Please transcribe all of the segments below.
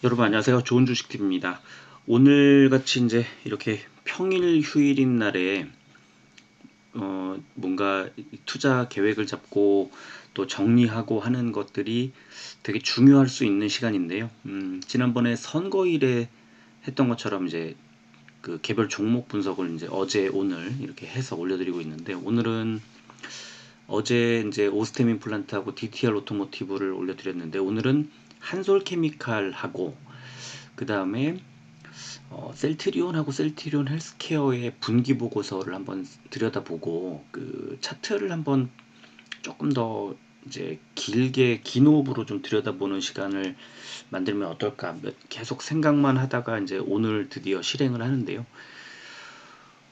여러분 안녕하세요. 좋은 주식팁입니다. 오늘 같이 이제 이렇게 평일 휴일인 날에 뭔가 투자 계획을 잡고 또 정리하고 하는 것들이 되게 중요할 수 있는 시간인데요. 지난번에 선거일에 했던 것처럼 이제 그 개별 종목 분석을 이제 어제 오늘 이렇게 해서 올려드리고 있는데, 오늘은 어제 이제 오스템 임플란트하고 DTR 오토모티브를 올려드렸는데, 오늘은 한솔케미칼하고 그 다음에 셀트리온하고 셀트리온 헬스케어의 분기 보고서를 한번 들여다보고 그 차트를 한번 조금 더 이제 길게 긴 호흡으로 좀 들여다보는 시간을 만들면 어떨까 계속 생각만 하다가 이제 오늘 드디어 실행을 하는데요.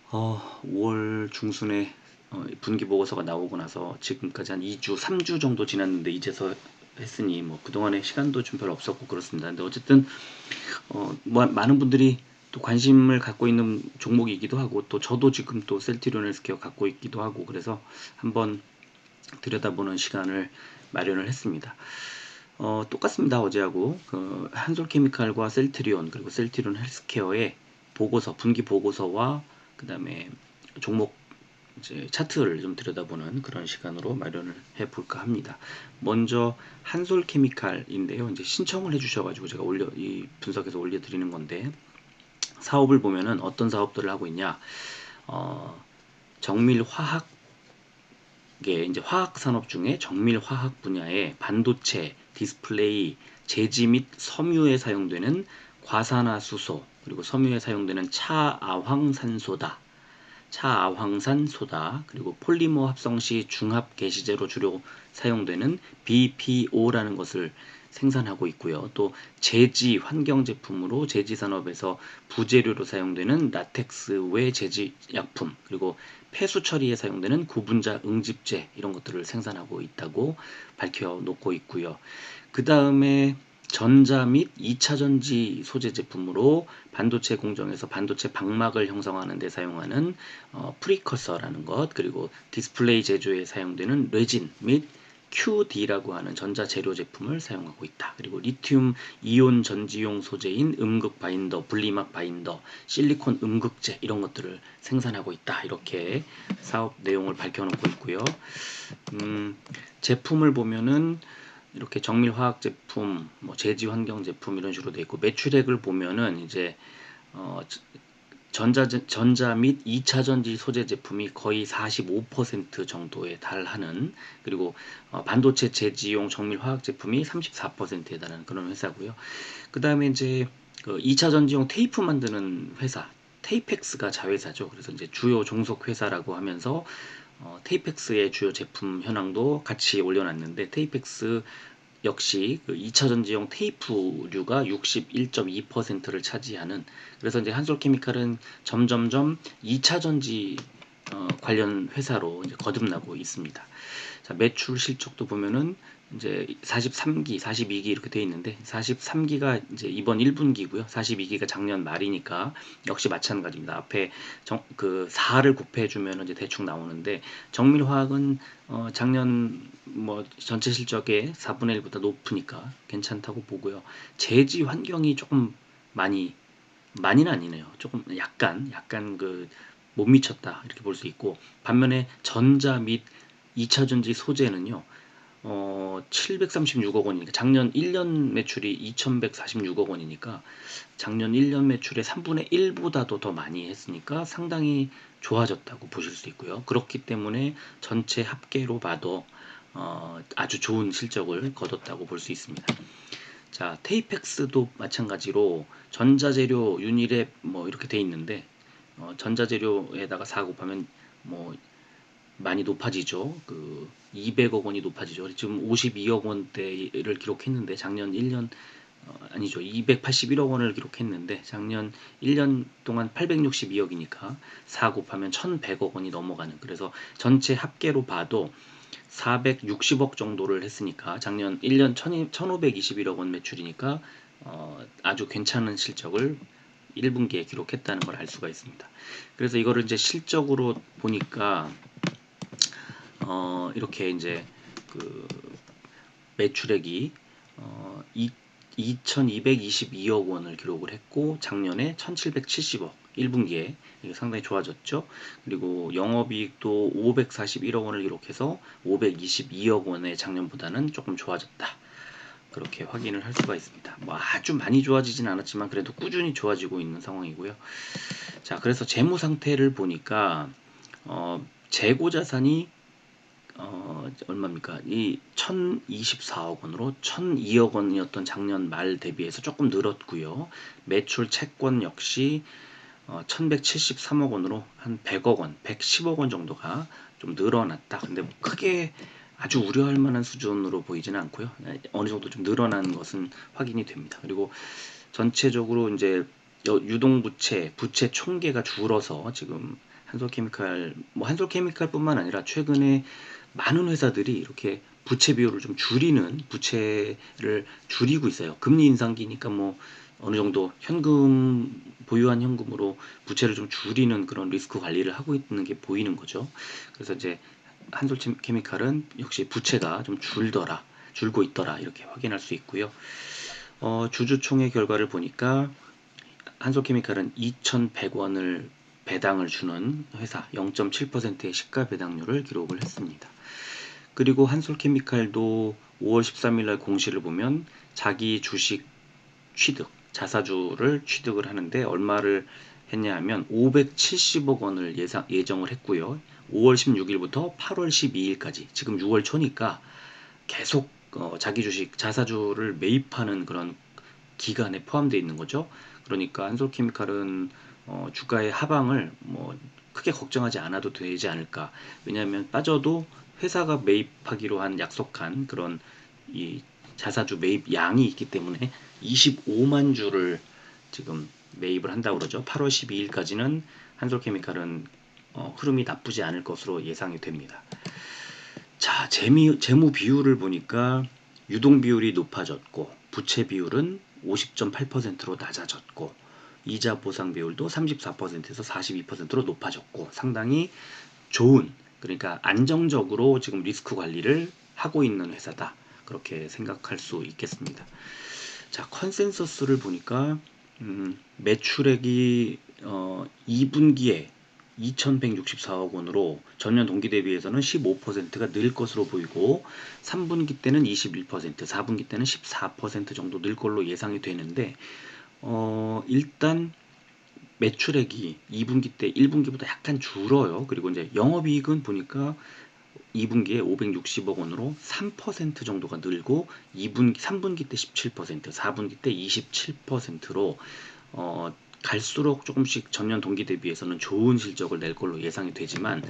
5월 중순에 분기 보고서가 나오고 나서 지금까지 한 2주, 3주 정도 지났는데 이제서 했으니 뭐 그동안에 시간도 좀 별로 없었고 그렇습니다. 근데 어쨌든 뭐 많은 분들이 또 관심을 갖고 있는 종목이기도 하고, 또 저도 지금 또 셀트리온 헬스케어 갖고 있기도 하고, 그래서 한번 들여다보는 시간을 마련을 했습니다. 똑같습니다. 어제하고 그 한솔케미칼과 셀트리온, 그리고 셀트리온 헬스케어의 보고서, 분기 보고서와 그 다음에 종목 이제 차트를 좀 들여다보는 그런 시간으로 마련을 해볼까 합니다. 먼저 한솔케미칼인데요. 이제 신청을 해주셔가지고 제가 이 분석해서 올려드리는 건데, 사업을 보면은 어떤 사업들을 하고 있냐? 정밀화학계, 이제 화학 산업 중에 정밀화학 분야의 반도체, 디스플레이, 제지 및 섬유에 사용되는 과산화수소, 그리고 섬유에 사용되는 차아황산소다. 차아황산소다, 그리고 폴리머 합성 시 중합 게시제로 주로 사용되는 BPO라는 것을 생산하고 있고요. 또 제지 환경 제품으로 제지 산업에서 부재료로 사용되는 라텍스 외 제지 약품, 그리고 폐수 처리에 사용되는 구분자 응집제, 이런 것들을 생산하고 있다고 밝혀 놓고 있고요. 그 다음에 전자 및 2차 전지 소재 제품으로 반도체 공정에서 반도체 방막을 형성하는 데 사용하는 프리커서라는 것, 그리고 디스플레이 제조에 사용되는 레진 및 QD라고 하는 전자 재료 제품을 사용하고 있다. 그리고 리튬 이온 전지용 소재인 음극 바인더, 분리막 바인더, 실리콘 음극재, 이런 것들을 생산하고 있다. 이렇게 사업 내용을 밝혀놓고 있고요. 제품을 보면은 이렇게 정밀 화학 제품, 뭐 제지 환경 제품 이런 식으로 돼 있고, 매출액을 보면은 이제 어, 전자 및 2차 전지 소재 제품이 거의 45% 정도에 달하는, 그리고 반도체 제지용 정밀 화학 제품이 34%에 달하는 그런 회사고요. 그 다음에 이제 그 2차 전지용 테이프 만드는 회사, 테이펙스가 자회사죠. 그래서 이제 주요 종속 회사라고 하면서 테이펙스의 주요 제품 현황도 같이 올려놨는데, 테이펙스 역시 그 2차 전지용 테이프류가 61.2%를 차지하는, 그래서 이제 한솔케미칼은 점점점 2차 전지 관련 회사로 이제 거듭나고 있습니다. 자, 매출 실적도 보면은 이제 43기, 42기 이렇게 돼 있는데, 43기가 이제 이번 1분기고요. 42기가 작년 말이니까 역시 마찬가지입니다. 앞에 그 4를 곱해 주면 이제 대충 나오는데, 정밀화학은 작년 뭐 전체 실적의 4분의 1보다 높으니까 괜찮다고 보고요. 제지 환경이 조금 많이는 아니네요. 조금 약간 그 못 미쳤다 이렇게 볼 수 있고, 반면에 전자 및 2차 전지 소재는요, 736억 원이니까 작년 1년 매출이 2146억 원이니까 작년 1년 매출의 3분의 1보다도 더 많이 했으니까 상당히 좋아졌다고 보실 수 있고요. 그렇기 때문에 전체 합계로 봐도 아주 좋은 실적을 거뒀다고 볼 수 있습니다. 자, 테이펙스도 마찬가지로 전자재료 윤일에 뭐 이렇게 돼 있는데, 전자재료에다가 4 곱하면 뭐 많이 높아지죠. 그 200억 원이 높아지죠. 지금 52억 원대를 기록했는데 작년 1년 아니죠. 281억 원을 기록했는데 작년 1년 동안 862억이니까 4 곱하면 1100억 원이 넘어가는, 그래서 전체 합계로 봐도 460억 정도를 했으니까 작년 1년 1521억 원 매출이니까 아주 괜찮은 실적을 1분기에 기록했다는 걸 알 수가 있습니다. 그래서 이거를 이제 실적으로 보니까 이렇게 이제 그 매출액이 2,222억 원을 기록을 했고 작년에 1,770억 1분기에 이게 상당히 좋아졌죠. 그리고 영업이익도 541억 원을 기록해서 522억 원의 작년보다는 조금 좋아졌다. 그렇게 확인을 할 수가 있습니다. 뭐 아주 많이 좋아지진 않았지만 그래도 꾸준히 좋아지고 있는 상황이고요. 자, 그래서 재무 상태를 보니까 재고 자산이 얼마입니까? 이 1,024억 원으로 1,002억 원이었던 작년 말 대비해서 조금 늘었고요. 매출 채권 역시 1,173억 원으로 한 100억 원, 110억 원 정도가 좀 늘어났다. 근데 뭐 크게 아주 우려할 만한 수준으로 보이지는 않고요. 어느 정도 좀 늘어난 것은 확인이 됩니다. 그리고 전체적으로 이제 유동부채, 부채 총계가 줄어서 지금 한솔케미칼, 뭐 한솔케미칼뿐만 아니라 최근에 많은 회사들이 이렇게 부채 비율을 좀 줄이는 부채를 줄이고 있어요. 금리 인상기니까 뭐 어느 정도 현금 보유한 현금으로 부채를 좀 줄이는 그런 리스크 관리를 하고 있는 게 보이는 거죠. 그래서 이제 한솔케미칼은 역시 부채가 좀 줄고 있더라 이렇게 확인할 수 있고요. 주주총회 결과를 보니까 한솔케미칼은 2,100원을 배당을 주는 회사 0.7%의 시가 배당률을 기록을 했습니다. 그리고 한솔케미칼도 5월 13일 날 공시를 보면 자기 주식 취득, 자사주를 취득을 하는데 얼마를 했냐 하면 570억 원을 예정을 했고요. 5월 16일부터 8월 12일까지 지금 6월 초니까 계속 자기 주식, 자사주를 매입하는 그런 기간에 포함되어 있는 거죠. 그러니까 한솔케미칼은 주가의 하방을 뭐 크게 걱정하지 않아도 되지 않을까. 왜냐하면 빠져도 회사가 매입하기로 한 약속한 그런 이 자사주 매입 양이 있기 때문에 25만 주를 지금 매입을 한다고 그러죠. 8월 12일까지는 한솔케미칼은 흐름이 나쁘지 않을 것으로 예상이 됩니다. 자, 재무 비율을 보니까 유동 비율이 높아졌고 부채 비율은 50.8%로 낮아졌고 이자 보상 비율도 34%에서 42%로 높아졌고 상당히 좋은, 그러니까 안정적으로 지금 리스크 관리를 하고 있는 회사다. 그렇게 생각할 수 있겠습니다. 자, 컨센서스를 보니까 매출액이 2분기에 2,164억 원으로 전년 동기 대비해서는 15%가 늘 것으로 보이고 3분기 때는 21%, 4분기 때는 14% 정도 늘 걸로 예상이 되는데 일단 매출액이 2분기 때 1분기보다 약간 줄어요. 그리고 이제 영업이익은 보니까 2분기에 560억 원으로 3% 정도가 늘고 3분기 때 17%, 4분기 때 27%로 갈수록 조금씩 전년 동기 대비해서는 좋은 실적을 낼 걸로 예상이 되지만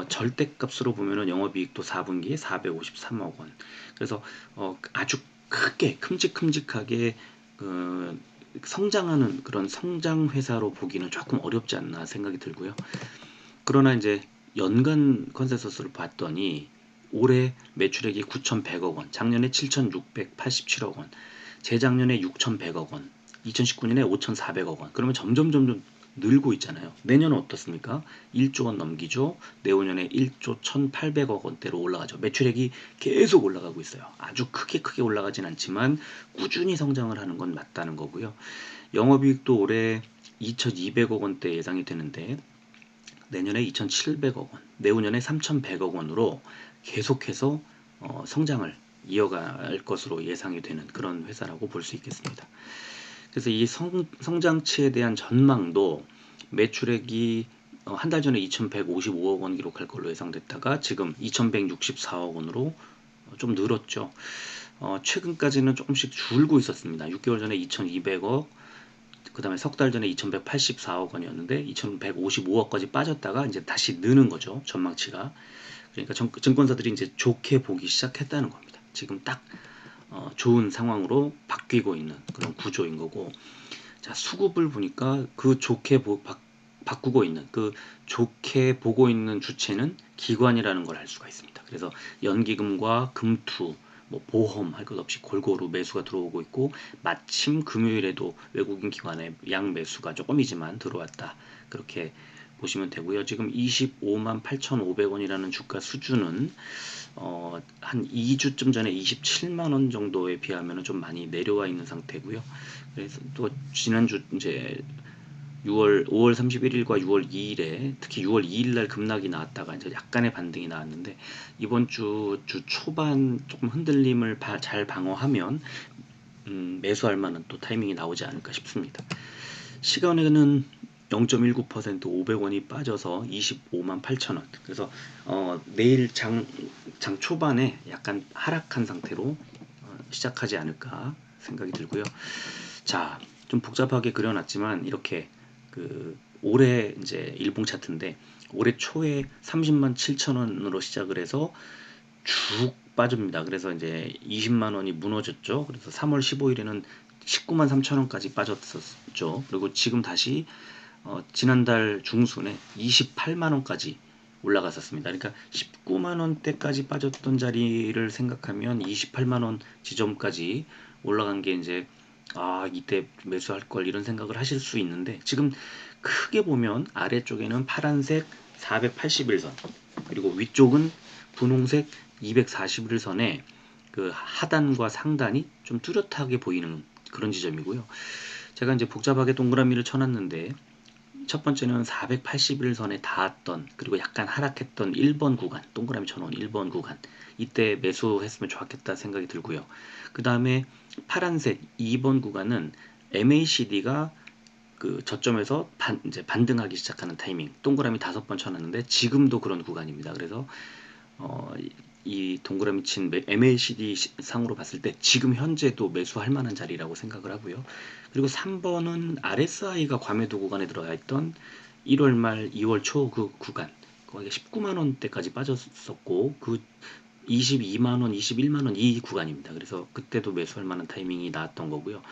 절대값으로 보면은 영업이익도 4분기에 453억 원. 그래서 아주 크게 큼직큼직하게 성장하는 그런 성장 회사로 보기는 조금 어렵지 않나 생각이 들고요. 그러나 이제 연간 컨센서스를 봤더니 올해 매출액이 9,100억 원, 작년에 7,687억 원, 재작년에 6,100억 원, 2019년에 5,400억 원. 그러면 점점 늘고 있잖아요. 내년은 어떻습니까? 1조 원 넘기죠. 내후년에 1조 1,800억 원대로 올라가죠. 매출액이 계속 올라가고 있어요. 아주 크게 올라가진 않지만 꾸준히 성장을 하는 건 맞다는 거고요. 영업이익도 올해 2,200억 원대 예상이 되는데 내년에 2,700억 원, 내후년에 3,100억 원으로 계속해서 성장을 이어갈 것으로 예상이 되는 그런 회사라고 볼 수 있겠습니다. 그래서 이 성장치에 대한 전망도 매출액이 한 달 전에 2,155억 원 기록할 걸로 예상됐다가 지금 2,164억 원으로 좀 늘었죠. 최근까지는 조금씩 줄고 있었습니다. 6개월 전에 2,200억, 그 다음에 석 달 전에 2,184억 원이었는데 2,155억까지 빠졌다가 이제 다시 느는 거죠. 전망치가. 그러니까 증권사들이 이제 좋게 보기 시작했다는 겁니다. 지금 딱 좋은 상황으로 바뀌고 있는 그런 구조인 거고, 자, 수급을 보니까 그 바꾸고 있는 그 좋게 보고 있는 주체는 기관이라는 걸 알 수가 있습니다. 그래서 연기금과 금투, 뭐 보험 할 것 없이 골고루 매수가 들어오고 있고 마침 금요일에도 외국인 기관의 양 매수가 조금이지만 들어왔다. 그렇게 보시면 되고요. 지금 25만 8,500원이라는 주가 수준은 한 2주쯤 전에 27만 원 정도에 비하면 좀 많이 내려와 있는 상태고요. 그래서 또 지난주 이제 5월 31일과 6월 2일에 특히 6월 2일 날 급락이 나왔다가 이제 약간의 반등이 나왔는데 이번 주 초반 조금 흔들림을 잘 방어하면 매수할 만한 또 타이밍이 나오지 않을까 싶습니다. 시간에는 0.19% 500원이 빠져서 25만 8천원. 그래서 내일 장 초반에 약간 하락한 상태로 시작하지 않을까 생각이 들고요. 자, 좀 복잡하게 그려놨지만 이렇게 올해 이제 일봉 차트인데 올해 초에 30만 7천원으로 시작을 해서 쭉 빠집니다. 그래서 이제 20만 원이 무너졌죠. 그래서 3월 15일에는 19만 3천 원까지 빠졌었죠. 그리고 지금 다시 지난달 중순에 28만 원까지 올라갔었습니다. 그러니까 19만 원대까지 빠졌던 자리를 생각하면 28만 원 지점까지 올라간 게 이제 이때 매수할 걸 이런 생각을 하실 수 있는데 지금 크게 보면 아래쪽에는 파란색 481선 그리고 위쪽은 분홍색 241선에 그 하단과 상단이 좀 뚜렷하게 보이는 그런 지점이고요. 제가 이제 복잡하게 동그라미를 쳐놨는데 첫 번째는 481선에 닿았던 그리고 약간 하락했던 1번 구간 동그라미 쳐놓은 1번 구간 이때 매수했으면 좋았겠다 생각이 들고요. 그 다음에 파란색 2번 구간은 MACD가 그 저점에서 이제 반등하기 시작하는 타이밍 동그라미 5번 쳐놨는데 지금도 그런 구간입니다. 그래서 이 동그라미 친 MACD 상으로 봤을 때 지금 현재도 매수할 만한 자리라고 생각을 하고요. 그리고 3번은 RSI가 과매도 구간에 들어가 있던 1월 말 2월 초 그 구간 거기가 19만 원대까지 빠졌었고 그 22만 원, 21만 원 이 구간입니다. 그래서 그때도 매수할 만한 타이밍이 나왔던 거고요.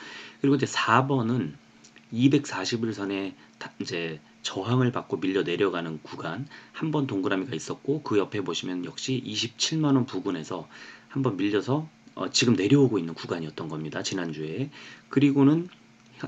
그리고 이제 4번은 241선에 이제 저항을 받고 밀려 내려가는 구간 한 번 동그라미가 있었고 그 옆에 보시면 역시 27만 원 부근에서 한번 밀려서 지금 내려오고 있는 구간이었던 겁니다. 지난주에. 그리고는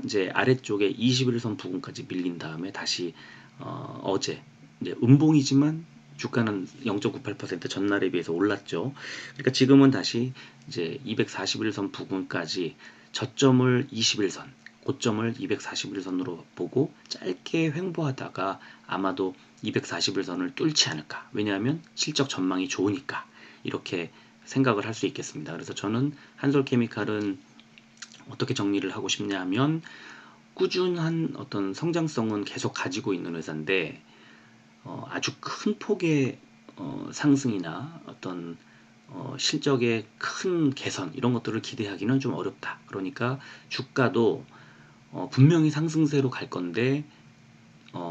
이제 아래쪽에 21선 부근까지 밀린 다음에 다시 어제 이제 음봉이지만 주가는 0.98% 전날에 비해서 올랐죠. 그러니까 지금은 다시 이제 241선 부근까지 저점을 21선 고점을 241선으로 보고 짧게 횡보하다가 아마도 241선을 뚫지 않을까. 왜냐하면 실적 전망이 좋으니까 이렇게 생각을 할 수 있겠습니다. 그래서 저는 한솔케미칼은 어떻게 정리를 하고 싶냐 하면 꾸준한 어떤 성장성은 계속 가지고 있는 회사인데 아주 큰 폭의 상승이나 어떤 실적의 큰 개선 이런 것들을 기대하기는 좀 어렵다. 그러니까 주가도 분명히 상승세로 갈 건데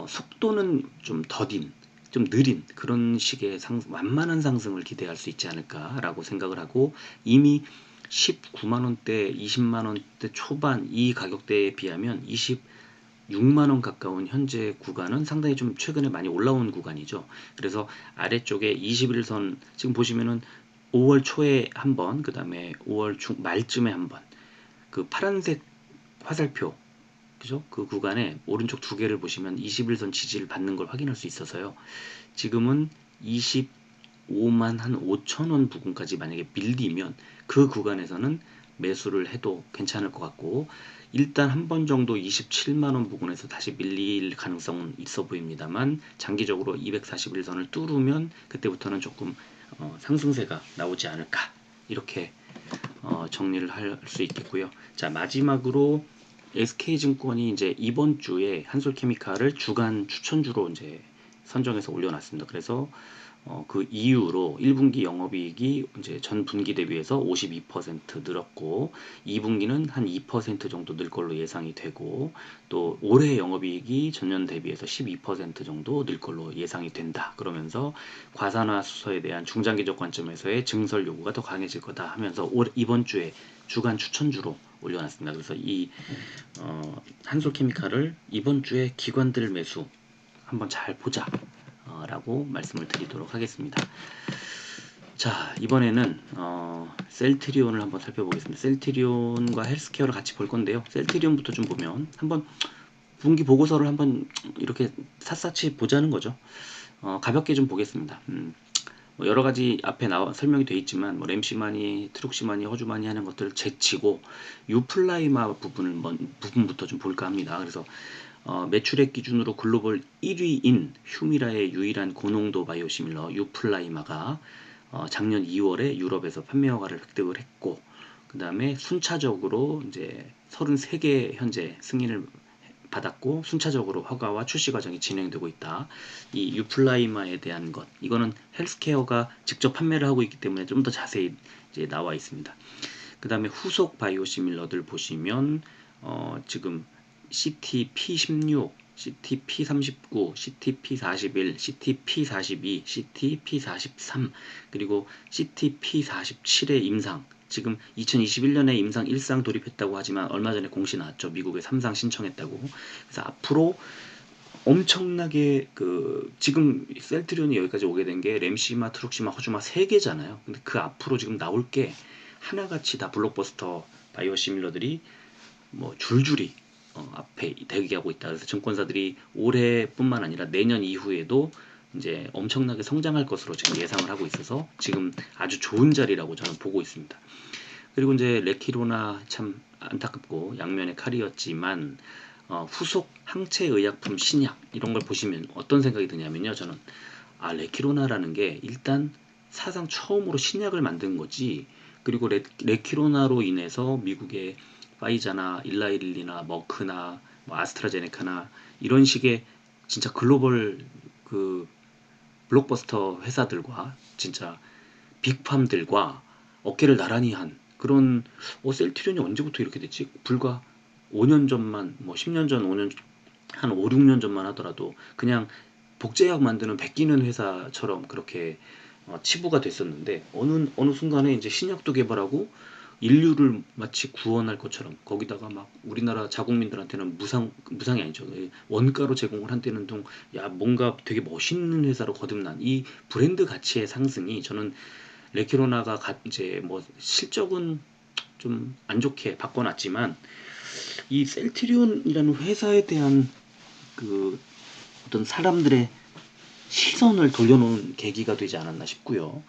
속도는 좀 더딘, 좀 느린 그런 식의 완만한 상승을 기대할 수 있지 않을까라고 생각을 하고 이미 19만 원대, 20만 원대 초반 이 가격대에 비하면 26만 원 가까운 현재 구간은 상당히 좀 최근에 많이 올라온 구간이죠. 그래서 아래쪽에 21선 지금 보시면은 5월 초에 한 번, 그 다음에 5월 중 말쯤에 한 번, 그 파란색 화살표 그죠? 그 구간에 오른쪽 두 개를 보시면 21선 지지를 받는 걸 확인할 수 있어서요. 지금은 25만 한 5천 원 부근까지 만약에 밀리면 그 구간에서는 매수를 해도 괜찮을 것 같고 일단 한 번 정도 27만 원 부근에서 다시 밀릴 가능성은 있어 보입니다만 장기적으로 241선을 뚫으면 그때부터는 조금 상승세가 나오지 않을까 이렇게 정리를 할 수 있겠고요. 자 마지막으로 SK증권이 이제 이번 주에 한솔케미칼을 주간 추천주로 이제 선정해서 올려놨습니다. 그래서 그 이후로 1분기 영업이익이 이제 전 분기 대비해서 52% 늘었고 2분기는 한 2% 정도 늘 걸로 예상이 되고 또 올해 영업이익이 전년 대비해서 12% 정도 늘 걸로 예상이 된다. 그러면서 과산화 수소에 대한 중장기적 관점에서의 증설 요구가 더 강해질 거다 하면서 이번 주에 주간 추천주로 올려놨습니다. 그래서 이 한솔케미칼을 이번 주에 기관들 매수 한번 잘 보자 라고 말씀을 드리도록 하겠습니다. 자 이번에는 셀트리온을 한번 살펴보겠습니다. 셀트리온과 헬스케어를 같이 볼 건데요. 셀트리온부터 좀 보면 한번 분기 보고서를 한번 이렇게 샅샅이 보자는 거죠. 가볍게 좀 보겠습니다. 뭐 여러 가지 앞에 설명이 돼 있지만 뭐 램시마니, 트룩시마니, 허주마니 하는 것들을 제치고 유플라이마 부분부터 좀 볼까 합니다. 그래서 매출액 기준으로 글로벌 1위인 휴미라의 유일한 고농도 바이오시밀러 유플라이마가 작년 2월에 유럽에서 판매 허가를 획득을 했고, 그 다음에 순차적으로 이제 33개 현재 승인을 받았고 순차적으로 허가와 출시 과정이 진행되고 있다. 이 유플라이마에 대한 것, 이거는 헬스케어가 직접 판매를 하고 있기 때문에 좀 더 자세히 이제 나와 있습니다. 그 다음에 후속 바이오시밀러들 보시면 지금 CTP16, CTP39, CTP41, CTP42, CTP43, 그리고 CTP47의 임상, 지금 2021년에 임상 1상 돌입했다고 하지만 얼마 전에 공시 나왔죠. 미국에 3상 신청했다고. 그래서 앞으로 엄청나게 지금 셀트리온이 여기까지 오게 된 게 램시마, 트룩시마, 허주마 3개잖아요. 근데 그 앞으로 지금 나올 게 하나같이 다 블록버스터 바이오시밀러들이 뭐 줄줄이 앞에 대기하고 있다. 그래서 증권사들이 올해뿐만 아니라 내년 이후에도 이제 엄청나게 성장할 것으로 지금 예상을 하고 있어서 지금 아주 좋은 자리라고 저는 보고 있습니다. 그리고 이제 레키로나 참 안타깝고 양면의 칼이었지만 후속 항체의약품 신약 이런 걸 보시면 어떤 생각이 드냐면요. 저는 레키로나라는 게 일단 사상 처음으로 신약을 만든 거지. 그리고 레키로나로 인해서 미국의 파이자나 일라일리나 머크나 뭐 아스트라제네카나 이런 식의 진짜 글로벌 그 블록버스터 회사들과 진짜 빅팜들과 어깨를 나란히 한 그런 셀트리온이 언제부터 이렇게 됐지? 불과 5년 전만 뭐 10년 전 5년 한 5, 6년 전만 하더라도 그냥 복제약 만드는 베끼는 회사처럼 그렇게 치부가 됐었는데 어느 순간에 이제 신약도 개발하고 인류를 마치 구원할 것처럼 거기다가 막 우리나라 자국민들한테는 무상이 아니죠. 원가로 제공을 한다는 둥, 야 뭔가 되게 멋있는 회사로 거듭난 이 브랜드 가치의 상승이 저는 레키로나가 이제 뭐 실적은 좀 안 좋게 바꿔놨지만 이 셀트리온이라는 회사에 대한 그 어떤 사람들의 시선을 돌려놓은 계기가 되지 않았나 싶고요.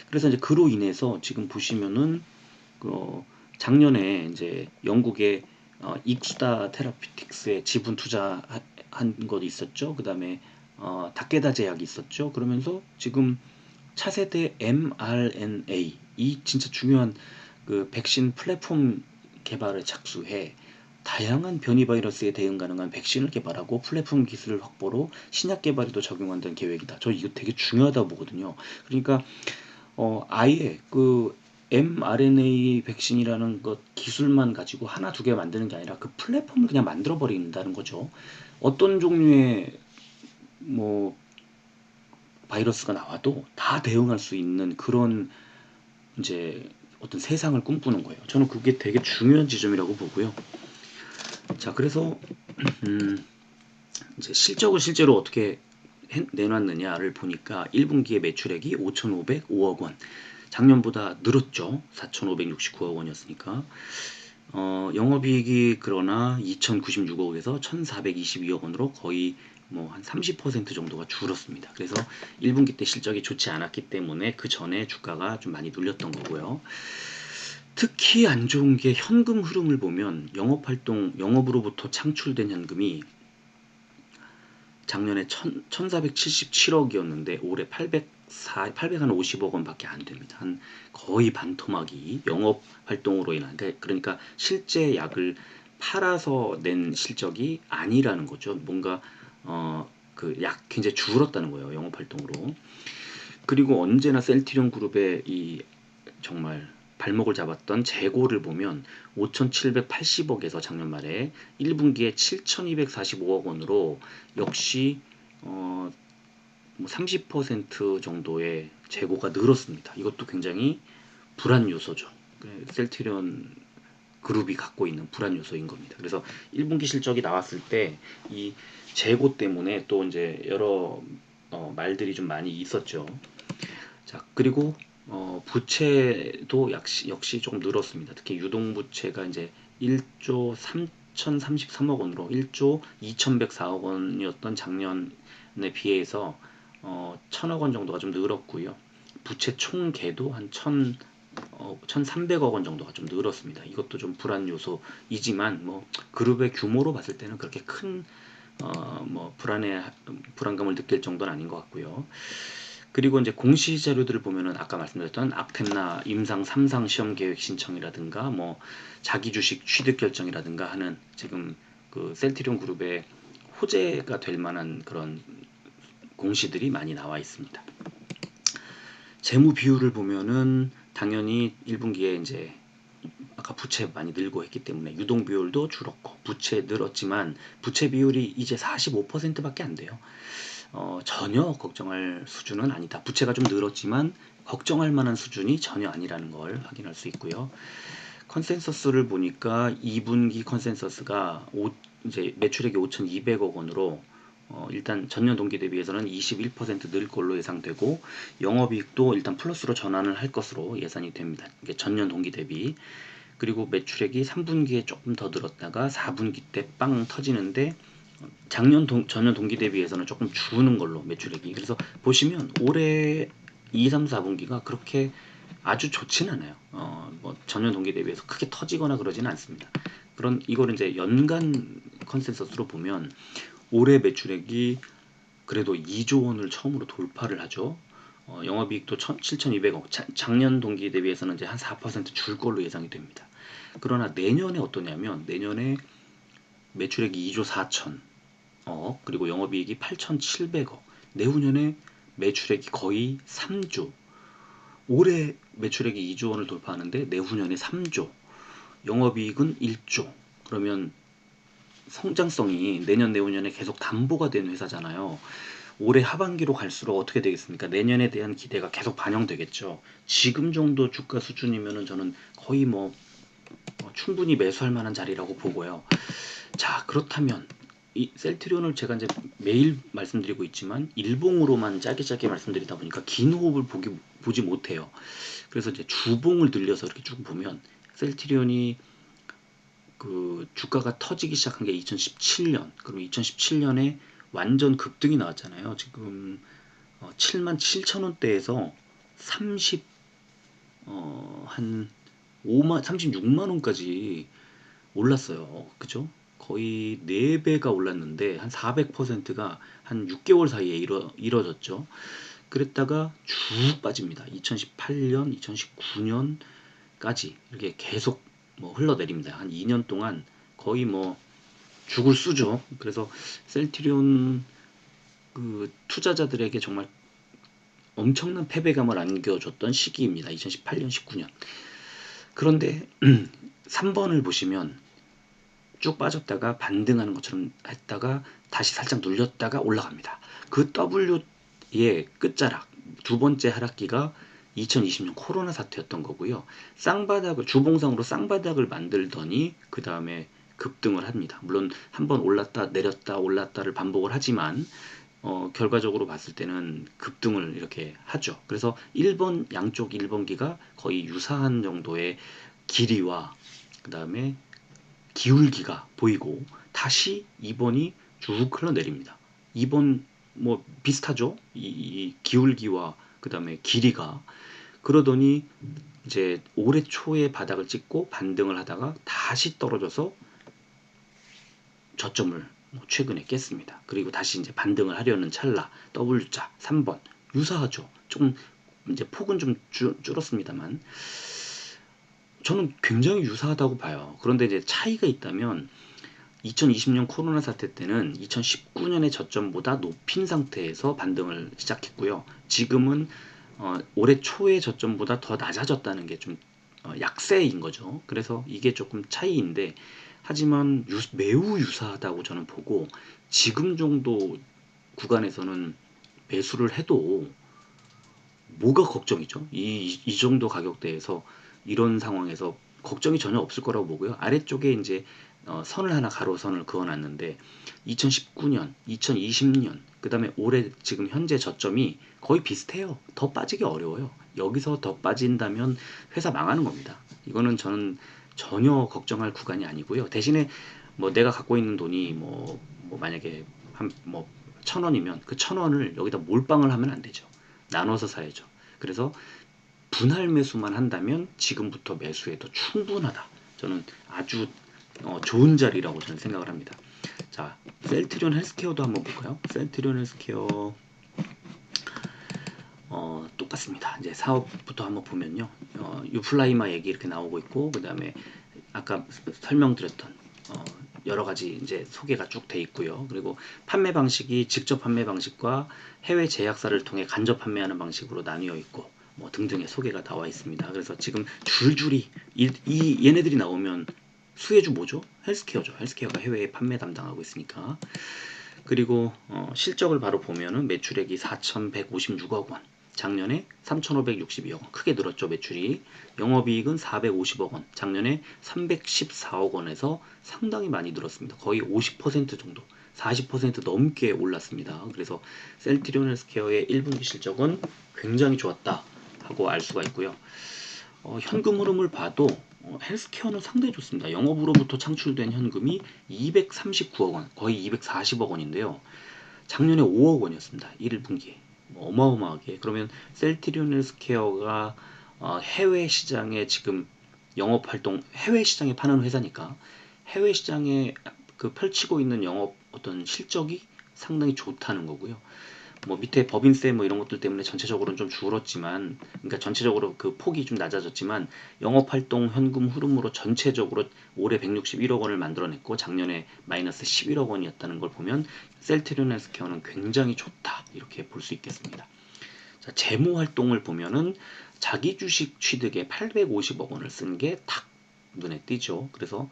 그래서 이제 그로 인해서 지금 보시면은 작년에 이제 영국의 익수다 테라피틱스에 지분 투자한 것이 있었죠. 그 다음에 다케다 제약이 있었죠. 그러면서 지금 차세대 mRNA 이 진짜 중요한 그 백신 플랫폼 개발에 착수해 다양한 변이 바이러스에 대응 가능한 백신을 개발하고 플랫폼 기술 확보로 신약 개발에도 적용한다는 계획이다. 저 이거 되게 중요하다고 보거든요. 그러니까 아예 그 mRNA 백신이라는 것 기술만 가지고 하나 두 개 만드는 게 아니라 그 플랫폼을 그냥 만들어 버린다는 거죠. 어떤 종류의 뭐 바이러스가 나와도 다 대응할 수 있는 그런 이제 어떤 세상을 꿈꾸는 거예요. 저는 그게 되게 중요한 지점이라고 보고요. 자, 그래서 이제 실적을 실제로 어떻게 내놨느냐를 보니까 1분기의 매출액이 5,505억 원. 작년보다 늘었죠. 4,569억 원이었으니까. 영업이익이 그러나 2,096억에서 1,422억 원으로 거의 뭐 한 30% 정도가 줄었습니다. 그래서 1분기 때 실적이 좋지 않았기 때문에 그 전에 주가가 좀 많이 눌렸던 거고요. 특히 안 좋은 게 현금 흐름을 보면 영업으로부터 창출된 현금이 작년에 1,477억이었는데 올해 850억 원밖에 안 됩니다. 한 거의 반토막이 영업 활동으로 인한, 그러니까 실제 약을 팔아서 낸 실적이 아니라는 거죠. 뭔가 그 약 굉장히 줄었다는 거예요. 영업 활동으로. 그리고 언제나 셀트리온 그룹의 이 정말 발목을 잡았던 재고를 보면 5,780억에서 작년 말에 1분기에 7,245억 원으로 역시 뭐 30% 정도의 재고가 늘었습니다. 이것도 굉장히 불안 요소죠. 셀트리온 그룹이 갖고 있는 불안 요소인 겁니다. 그래서 1분기 실적이 나왔을 때 이 재고 때문에 또 이제 여러 말들이 좀 많이 있었죠. 자, 그리고 부채도 역시 조금 늘었습니다. 특히 유동부채가 이제 1조 4,033억 원으로 1조 2,104억 원이었던 작년에 비해서 1,000억 원 정도가 좀 늘었고요. 부채 총계도 한 1,300억 원 정도가 좀 늘었습니다. 이것도 좀 불안 요소이지만 뭐 그룹의 규모로 봤을 때는 그렇게 큰 뭐 불안감을 느낄 정도는 아닌 것 같고요. 그리고 이제 공시 자료들을 보면은 아까 말씀드렸던 악템나 임상 3상 시험 계획 신청이라든가 뭐 자기 주식 취득 결정이라든가 하는 지금 그 셀트리온 그룹의 호재가 될 만한 그런 공시들이 많이 나와 있습니다. 재무 비율을 보면은 당연히 1분기에 이제 아까 부채 많이 늘고 했기 때문에 유동 비율도 줄었고 부채 늘었지만 부채 비율이 이제 45%밖에 안 돼요. 전혀 걱정할 수준은 아니다. 부채가 좀 늘었지만 걱정할 만한 수준이 전혀 아니라는 걸 확인할 수 있고요. 컨센서스를 보니까 2분기 컨센서스가 이제 매출액이 5,200억 원으로 일단 전년 동기 대비해서는 21%늘 걸로 예상되고 영업이익도 일단 플러스로 전환을 할 것으로 예상이 됩니다. 이게 전년 동기 대비. 그리고 매출액이 3분기에 조금 더 늘었다가 4분기 때 빵 터지는데 전년 동기 대비해서는 조금 주는 걸로 매출액이. 그래서 보시면 올해 2, 3, 4분기가 그렇게 아주 좋지는 않아요. 뭐 전년 동기 대비해서 크게 터지거나 그러지는 않습니다. 이거를 이제 연간 컨센서스로 보면 올해 매출액이 그래도 2조 원을 처음으로 돌파를 하죠. 영업이익도 7,200억, 작년 동기 대비해서는 이제 한 4% 줄 걸로 예상이 됩니다. 그러나 내년에 어떠냐면 내년에 매출액이 2조 4천억, 그리고 영업이익이 8,700억, 내후년에 매출액이 거의 3조, 올해 매출액이 2조 원을 돌파하는데 내후년에 3조, 영업이익은 1조. 그러면 성장성이 내년 내후년에 계속 담보가 된 회사잖아요. 올해 하반기로 갈수록 어떻게 되겠습니까? 내년에 대한 기대가 계속 반영되겠죠. 지금 정도 주가 수준이면은 저는 거의 뭐 충분히 매수할 만한 자리라고 보고요. 자, 그렇다면 이 셀트리온을 제가 이제 매일 말씀드리고 있지만 일봉으로만 짧게 말씀드리다 보니까 긴 호흡을 보지 못해요. 그래서 이제 주봉을 들려서 이렇게 쭉 보면 셀트리온이 그 주가가 터지기 시작한 게 2017년. 그럼 2017년에 완전 급등이 나왔잖아요. 지금 7만 7천 원대에서 30, 한 36만 원까지 올랐어요. 그죠? 거의 4배가 올랐는데 한 400%가 한 6개월 사이에 이뤄졌죠. 그랬다가 쭉 빠집니다. 2018년, 2019년까지 이렇게 계속 뭐 흘러내립니다. 한 2년 동안 거의 뭐 죽을 쑤죠. 그래서 셀트리온 그 투자자들에게 정말 엄청난 패배감을 안겨줬던 시기입니다. 2018년, 19년. 그런데 3번을 보시면 쭉 빠졌다가 반등하는 것처럼 했다가 다시 살짝 눌렸다가 올라갑니다. 그 W의 끝자락 두 번째 하락기가 2020년 코로나 사태였던 거고요. 주봉상으로 쌍바닥을 만들더니 그 다음에 급등을 합니다. 물론 한번 올랐다 내렸다 올랐다를 반복을 하지만 결과적으로 봤을 때는 급등을 이렇게 하죠. 그래서 양쪽 1번기가 거의 유사한 정도의 길이와 그 다음에 기울기가 보이고 다시 2번이 쭉 흘러내립니다. 2번 뭐 비슷하죠? 이 기울기와 그 다음에 길이가. 그러더니 이제 올해 초에 바닥을 찍고 반등을 하다가 다시 떨어져서 저점을 최근에 깼습니다. 그리고 다시 이제 반등을 하려는 찰나 W자 3번 유사하죠. 좀 이제 폭은 좀 줄었습니다만 저는 굉장히 유사하다고 봐요. 그런데 이제 차이가 있다면 2020년 코로나 사태 때는 2019년의 저점보다 높인 상태에서 반등을 시작했고요. 지금은 올해 초의 저점보다 더 낮아졌다는 게 좀 약세인 거죠. 그래서 이게 조금 차이인데 하지만 매우 유사하다고 저는 보고 지금 정도 구간에서는 매수를 해도 뭐가 걱정이죠? 이 정도 가격대에서 이런 상황에서 걱정이 전혀 없을 거라고 보고요. 아래쪽에 이제 선을 하나 가로선을 그어놨는데 2019년, 2020년, 그 다음에 올해 지금 현재 저점이 거의 비슷해요. 더 빠지기 어려워요. 여기서 더 빠진다면 회사 망하는 겁니다. 이거는 저는 전혀 걱정할 구간이 아니고요. 대신에 뭐 내가 갖고 있는 돈이 뭐 만약에 한 뭐 1,000원이면 그 1,000원을 여기다 몰빵을 하면 안 되죠. 나눠서 사야죠. 그래서 분할 매수만 한다면 지금부터 매수해도 충분하다. 저는 아주 좋은 자리라고 저는 생각을 합니다. 자, 셀트리온 헬스케어도 한번 볼까요? 셀트리온 헬스케어 똑같습니다. 이제 사업부터 한번 보면요. 유플라이마 얘기 이렇게 나오고 있고, 그 다음에 아까 설명드렸던 여러 가지 이제 소개가 쭉 돼 있고요. 그리고 판매 방식이 직접 판매 방식과 해외 제약사를 통해 간접 판매하는 방식으로 나뉘어 있고, 뭐 등등의 소개가 나와 있습니다. 그래서 지금 줄줄이 얘네들이 나오면 수혜주 뭐죠? 헬스케어죠. 헬스케어가 해외에 판매 담당하고 있으니까. 그리고 실적을 바로 보면은 매출액이 4,156억 원, 작년에 3,562억 원, 크게 늘었죠 매출이. 영업이익은 450억 원, 작년에 314억 원에서 상당히 많이 늘었습니다. 거의 50% 정도, 40% 넘게 올랐습니다. 그래서 셀트리온 헬스케어의 1분기 실적은 굉장히 좋았다 하고 알 수가 있고요. 현금 흐름을 봐도 헬스케어는 상당히 좋습니다. 영업으로부터 창출된 현금이 239억 원, 거의 240억 원인데요. 작년에 5억 원이었습니다. 1분기에. 어마어마하게. 그러면 셀트리온 헬스케어가 해외 시장에 지금 영업 활동, 해외 시장에 파는 회사니까 해외 시장에 그 펼치고 있는 영업 어떤 실적이 상당히 좋다는 거고요. 뭐 밑에 법인세 뭐 이런 것들 때문에 전체적으로는 좀 줄었지만, 그러니까 전체적으로 그 폭이 좀 낮아졌지만 영업활동 현금 흐름으로 전체적으로 올해 161억 원을 만들어냈고 작년에 마이너스 11억 원이었다는 걸 보면 셀트리온 헬스케어는 굉장히 좋다 이렇게 볼 수 있겠습니다. 자, 재무 활동을 보면은 자기 주식 취득에 850억 원을 쓴 게 탁 눈에 띄죠. 그래서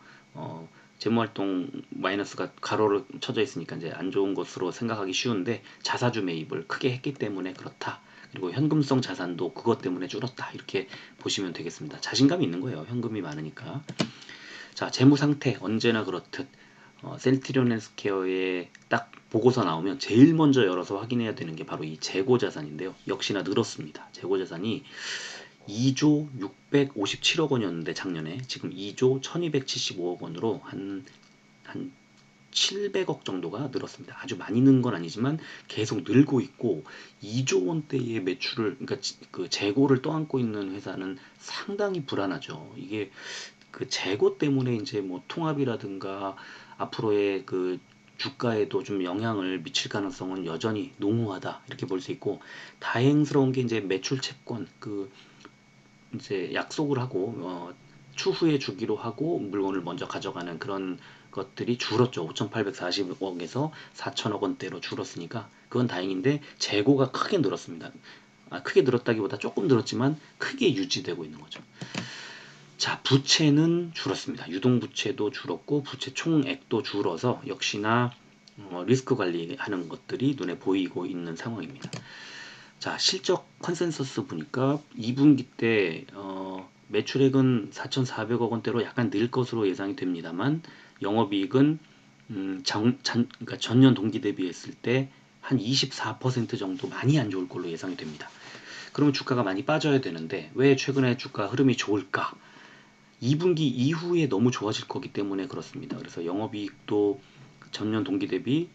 재무활동 마이너스가 가로로 쳐져 있으니까 이제 안 좋은 것으로 생각하기 쉬운데 자사주 매입을 크게 했기 때문에 그렇다. 그리고 현금성 자산도 그것 때문에 줄었다. 이렇게 보시면 되겠습니다. 자신감이 있는 거예요. 현금이 많으니까. 자, 재무 상태 언제나 그렇듯 셀트리온 헬스케어에 딱 보고서 나오면 제일 먼저 열어서 확인해야 되는 게 바로 이 재고 자산인데요. 역시나 늘었습니다. 재고 자산이 2조 657억 원이었는데 작년에 지금 2조 1275억 원으로 한 700억 정도가 늘었습니다. 아주 많이 는 건 아니지만 계속 늘고 있고 2조 원대의 매출을, 그러니까 그 재고를 떠안고 있는 회사는 상당히 불안하죠. 이게 그 재고 때문에 이제 뭐 통합이라든가 앞으로의 그 주가에도 좀 영향을 미칠 가능성은 여전히 농후하다 이렇게 볼 수 있고, 다행스러운 게 이제 매출 채권 그 이제 약속을 하고 추후에 주기로 하고 물건을 먼저 가져가는 그런 것들이 줄었죠. 5,840억에서 4천억 원대로 줄었으니까 그건 다행인데 재고가 크게 늘었습니다. 크게 늘었다기보다 조금 늘었지만 크게 유지되고 있는 거죠. 자, 부채는 줄었습니다. 유동부채도 줄었고 부채 총액도 줄어서 역시나 리스크 관리하는 것들이 눈에 보이고 있는 상황입니다. 자, 실적 컨센서스 보니까 2분기 때 매출액은 4,400억 원대로 약간 늘 것으로 예상이 됩니다만 영업이익은 그러니까 전년 동기 대비했을 때 한 24% 정도 많이 안 좋을 걸로 예상이 됩니다. 그러면 주가가 많이 빠져야 되는데 왜 최근에 주가 흐름이 좋을까? 2분기 이후에 너무 좋아질 거기 때문에 그렇습니다. 그래서 영업이익도 전년 동기 대비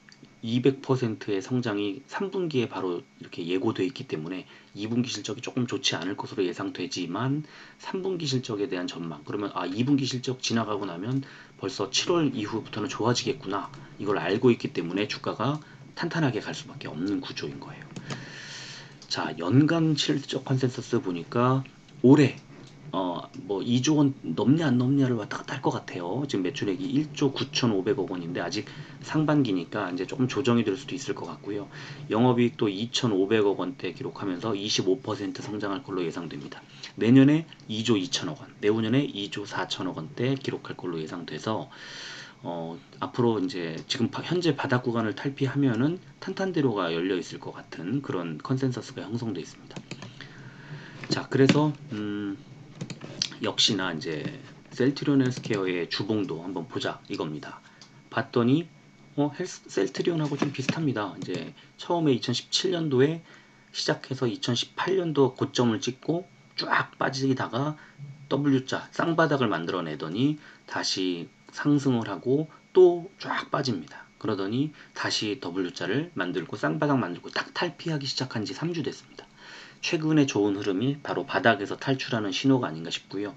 200%의 성장이 3분기에 바로 이렇게 예고돼 있기 때문에 2분기 실적이 조금 좋지 않을 것으로 예상되지만 3분기 실적에 대한 전망, 그러면 2분기 실적 지나가고 나면 벌써 7월 이후부터는 좋아지겠구나, 이걸 알고 있기 때문에 주가가 탄탄하게 갈 수밖에 없는 구조인 거예요. 자, 연간 실적 컨센서스 보니까 올해 뭐 2조 원 넘냐 안 넘냐를 왔다 갔다 할 것 같아요. 지금 매출액이 1조 9,500억 원인데 아직 상반기니까 이제 조금 조정이 될 수도 있을 것 같고요. 영업이익도 2,500억 원대 기록하면서 25% 성장할 걸로 예상됩니다. 내년에 2조 2천억 원, 내후년에 2조 4천억 원대 기록할 걸로 예상돼서 앞으로 이제 지금 현재 바닥 구간을 탈피하면은 탄탄대로가 열려 있을 것 같은 그런 컨센서스가 형성돼 있습니다. 자, 그래서 역시나 이제 셀트리온 헬스케어의 주봉도 한번 보자 이겁니다. 봤더니 셀트리온하고 좀 비슷합니다. 이제 처음에 2017년도에 시작해서 2018년도 고점을 찍고 쫙 빠지다가 W자 쌍바닥을 만들어내더니 다시 상승을 하고 또 쫙 빠집니다. 그러더니 다시 W자를 만들고 쌍바닥 만들고 딱 탈피하기 시작한 지 3주 됐습니다. 최근에 좋은 흐름이 바로 바닥에서 탈출하는 신호가 아닌가 싶고요.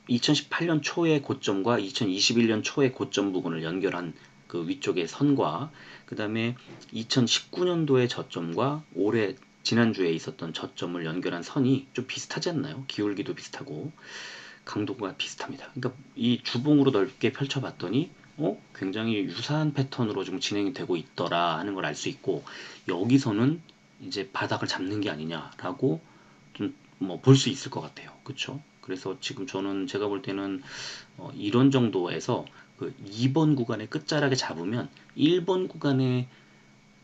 2018년 초의 고점과 2021년 초의 고점 부분을 연결한 그 위쪽의 선과 그 다음에 2019년도의 저점과 올해 지난주에 있었던 저점을 연결한 선이 좀 비슷하지 않나요? 기울기도 비슷하고 강도가 비슷합니다. 그러니까 이 주봉으로 넓게 펼쳐봤더니 굉장히 유사한 패턴으로 좀 진행이 되고 있더라 하는 걸 알 수 있고, 여기서는 이제 바닥을 잡는 게 아니냐라고 좀 뭐 볼 수 있을 것 같아요. 그쵸? 그래서 지금 저는 제가 볼 때는 이런 정도에서 그 2번 구간의 끝자락에 잡으면 1번 구간의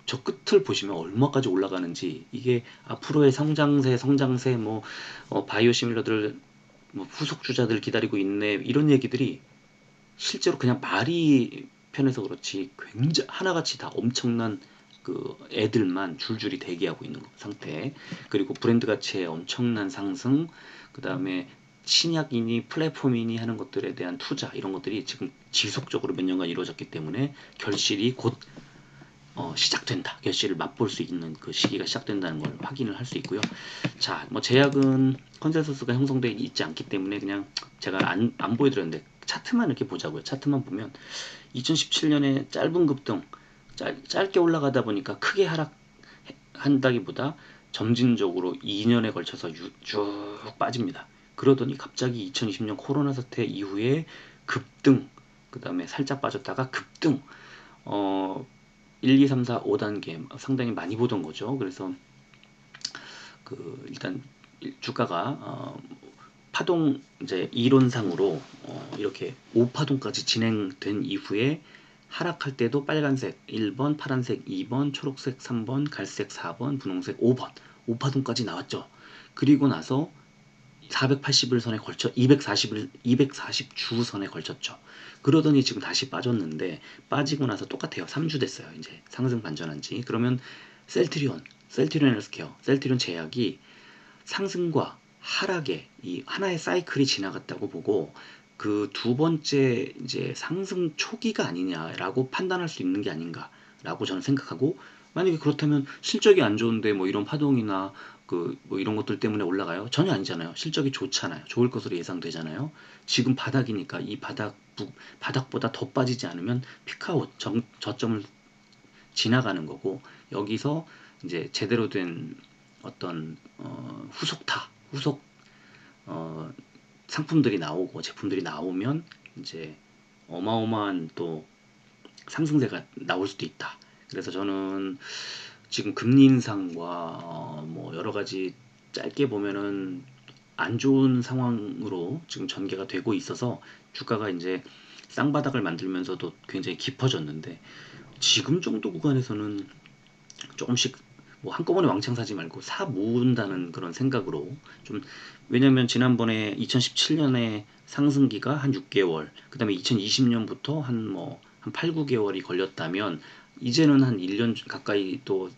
저 끝을 보시면 얼마까지 올라가는지, 이게 앞으로의 성장세 뭐 바이오 시밀러들 뭐 후속 주자들 기다리고 있네 이런 얘기들이 실제로 그냥 말이 편해서 그렇지 굉장히 하나같이 다 엄청난 그 애들만 줄줄이 대기하고 있는 상태. 그리고 브랜드 가치의 엄청난 상승, 그 다음에 신약이니 플랫폼이니 하는 것들에 대한 투자, 이런 것들이 지금 지속적으로 몇 년간 이루어졌기 때문에 결실이 곧 시작된다. 결실을 맛볼 수 있는 그 시기가 시작된다는 걸 확인을 할 수 있고요. 자, 뭐 제약은 컨센서스가 형성되어 있지 않기 때문에 그냥 제가 안 보여드렸는데 차트만 이렇게 보자고요. 차트만 보면 2017년에 짧은 급등, 짧게 올라가다 보니까 크게 하락한다기보다 점진적으로 2년에 걸쳐서 쭉 빠집니다. 그러더니 갑자기 2020년 코로나 사태 이후에 급등, 그 다음에 살짝 빠졌다가 급등, 1, 2, 3, 4, 5단계 상당히 많이 보던 거죠. 그래서 그 일단 주가가 파동 이제 이론상으로 이렇게 5파동까지 진행된 이후에 하락할 때도 빨간색 1번, 파란색 2번, 초록색 3번, 갈색 4번, 분홍색 5번, 5파동까지 나왔죠. 그리고 나서 480일 선에 걸쳐 240주 선에 걸쳤죠. 그러더니 지금 다시 빠졌는데, 빠지고 나서 똑같아요. 3주 됐어요. 이제 상승 반전한 지. 그러면 셀트리온 헬스케어, 셀트리온 제약이 상승과 하락의 이 하나의 사이클이 지나갔다고 보고, 그 두 번째 이제 상승 초기가 아니냐라고 판단할 수 있는 게 아닌가라고 저는 생각하고, 만약에 그렇다면 실적이 안 좋은데 뭐 이런 파동이나 그 뭐 이런 것들 때문에 올라가요? 전혀 아니잖아요. 실적이 좋잖아요. 좋을 것으로 예상되잖아요. 지금 바닥이니까 이 바닥보다 더 빠지지 않으면 피크아웃 저점을 지나가는 거고, 여기서 이제 제대로 된 어떤 후속 어, 상품들이 나오고 제품들이 나오면 이제 어마어마한 또 상승세가 나올 수도 있다. 그래서 저는 지금 금리 인상과 뭐 여러 가지 짧게 보면은 안 좋은 상황으로 지금 전개가 되고 있어서 주가가 이제 쌍바닥을 만들면서도 굉장히 깊어졌는데, 지금 정도 구간에서는 조금씩 뭐 한꺼번에 왕창 사지 말고 사 모은다는 그런 생각으로 좀, 왜냐면 지난번에 2017년에 상승기가 한 6개월, 그 다음에 2020년부터 한 8, 9개월이 걸렸다면 이제는 한 1년 가까이 또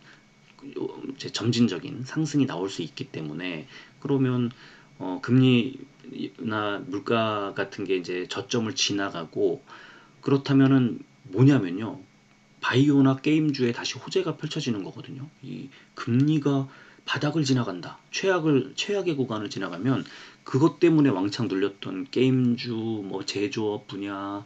이제 점진적인 상승이 나올 수 있기 때문에, 그러면 금리나 물가 같은 게 이제 저점을 지나가고, 그렇다면은 뭐냐면요, 바이오나 게임주에 다시 호재가 펼쳐지는 거거든요. 이 금리가 바닥을 지나간다, 최악의 구간을 지나가면 그것 때문에 왕창 눌렸던 게임주, 뭐 제조업 분야,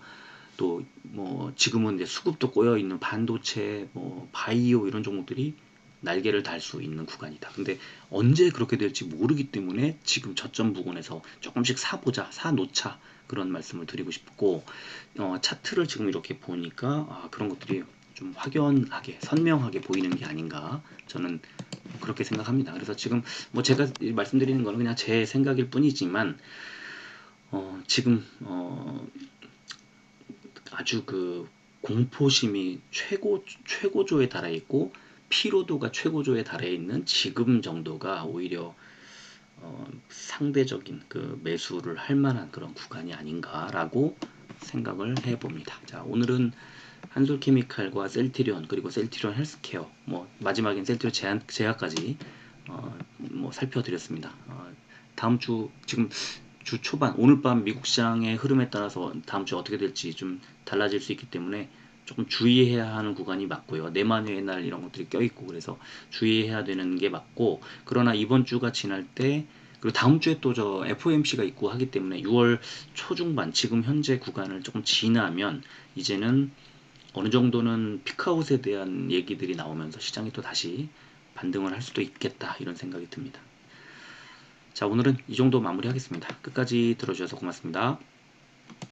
또 뭐 지금은 이제 수급도 꼬여 있는 반도체, 뭐 바이오 이런 종목들이 날개를 달 수 있는 구간이다. 근데 언제 그렇게 될지 모르기 때문에 지금 저점 부근에서 조금씩 사보자, 사놓자, 그런 말씀을 드리고 싶고, 차트를 지금 이렇게 보니까 그런 것들이 좀 확연하게 선명하게 보이는 게 아닌가, 저는 그렇게 생각합니다. 그래서 지금 뭐 제가 말씀드리는 거는 그냥 제 생각일 뿐이지만, 지금 아주 그 공포심이 최고조에 달해 있고 피로도가 최고조에 달해 있는 지금 정도가 오히려 상대적인 그 매수를 할 만한 그런 구간이 아닌가라고 생각을 해봅니다. 자, 오늘은 한솔케미칼과 셀트리온, 그리고 셀트리온 헬스케어, 뭐 마지막엔 셀트리온 제약까지 뭐 살펴드렸습니다. 다음 주 지금 주 초반 오늘 밤 미국 시장의 흐름에 따라서 다음 주 어떻게 될지 좀 달라질 수 있기 때문에 조금 주의해야 하는 구간이 맞고요. 내만의 날 이런 것들이 껴있고 그래서 주의해야 되는 게 맞고, 그러나 이번 주가 지날 때 그리고 다음 주에 또 저 FOMC가 있고 하기 때문에 6월 초중반 지금 현재 구간을 조금 지나면 이제는 어느 정도는 피크아웃에 대한 얘기들이 나오면서 시장이 또 다시 반등을 할 수도 있겠다 이런 생각이 듭니다. 자, 오늘은 이 정도 마무리하겠습니다. 끝까지 들어주셔서 고맙습니다.